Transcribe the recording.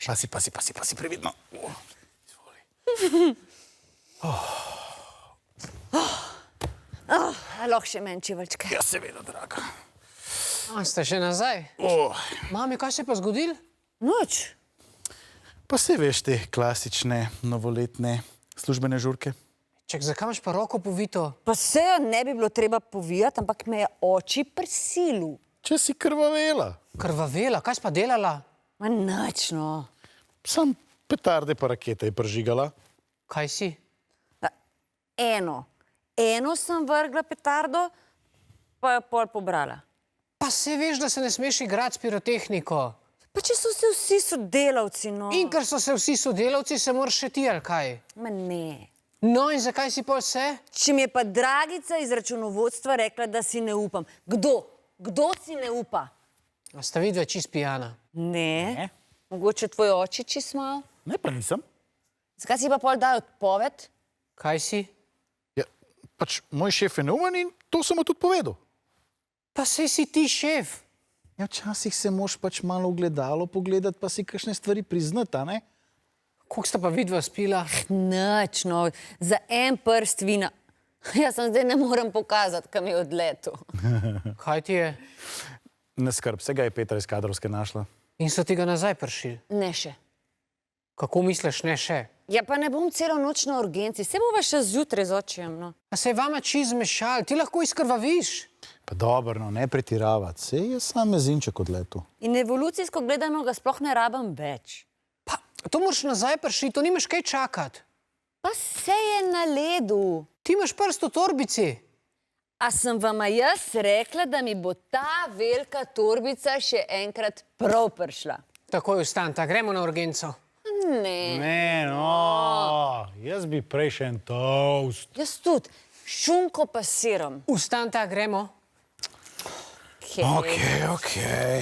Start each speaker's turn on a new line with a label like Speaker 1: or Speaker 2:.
Speaker 1: Pasi, previdno. Izvoli.
Speaker 2: Lahko še meni čivalčke.
Speaker 1: Ja, seveda, draga.
Speaker 3: A, ste še nazaj? Mami, kaj se je pa zgodilo?
Speaker 2: Noč.
Speaker 1: Pa se veš te klasične novoletne službene žurke?
Speaker 3: Čak, zakaj imaš pa roko povito?
Speaker 2: Pa se jo ne bi bilo treba povijati, ampak me je oči prisilil.
Speaker 1: Če si krvavela.
Speaker 3: Krvavela, kaj si pa delala?
Speaker 2: Ma nič, no.
Speaker 1: Sam petarde pa rakete je pržigala.
Speaker 3: Kaj si?
Speaker 2: Eno sem vrgla petardo, pa jo pol pobrala.
Speaker 3: Pa se veš, da se ne smeš igrati s pirotehniko.
Speaker 2: Pa če so se vsi sodelavci, no.
Speaker 3: In ker so se vsi sodelavci, se moraš še ti, ali kaj?
Speaker 2: Ma ne.
Speaker 3: No, in zakaj si pol se?
Speaker 2: Če mi je pa Dragica iz računovodstva rekla, da si ne upam. Kdo? Kdo si ne upa?
Speaker 3: A sta vidva čist pijana?
Speaker 2: Ne. Mogoče tvoj oči čist malo?
Speaker 1: Ne, pa nisem.
Speaker 2: Zakaj si pa pol dal odpoved?
Speaker 3: Kaj si?
Speaker 1: Ja, pač moj šef je neumen in to sem mu tudi povedal.
Speaker 3: Pa sej si ti šef.
Speaker 1: Ja, včasih se moraš pač malo v gledalo pogledati, pa si kakšne stvari priznati, a ne?
Speaker 3: Koliko sta pa vidva spila?
Speaker 2: Nič, no. Za en prst vina. Jaz sem zdaj ne morem pokazati, kam je odletel.
Speaker 3: Kaj ti je?
Speaker 1: Ne skrb, se ga je Petra iz kadrovske našla.
Speaker 3: In so ti ga nazaj prišli?
Speaker 2: Ne še.
Speaker 3: Kako misliš, ne še?
Speaker 2: Ja, pa ne bom celo noč na urgenci. Se bova še zjutraj z očijem, no.
Speaker 3: A se je vama čist zmešal? Ti lahko izkrvaviš.
Speaker 1: Pa dobro, no, ne pretiravati. Sej je sam mezinček odletel.
Speaker 2: In evolucijsko gledano ga sploh ne rabim več.
Speaker 3: Pa, to moraš nazaj prišli, to nimaš kaj čakati.
Speaker 2: Pa se je na ledu.
Speaker 3: Ti imaš prst v torbici.
Speaker 2: A sem vama jaz rekla, da mi bo ta velika torbica še enkrat prav prišla?
Speaker 3: Takoj vstanta, gremo na urgenco.
Speaker 2: Ne.
Speaker 1: Ne, no, jaz bi prej še en toast.
Speaker 2: Jaz tudi. Šunko pa s sirom.
Speaker 3: Vstanta, gremo.
Speaker 2: Hej.
Speaker 1: Okej.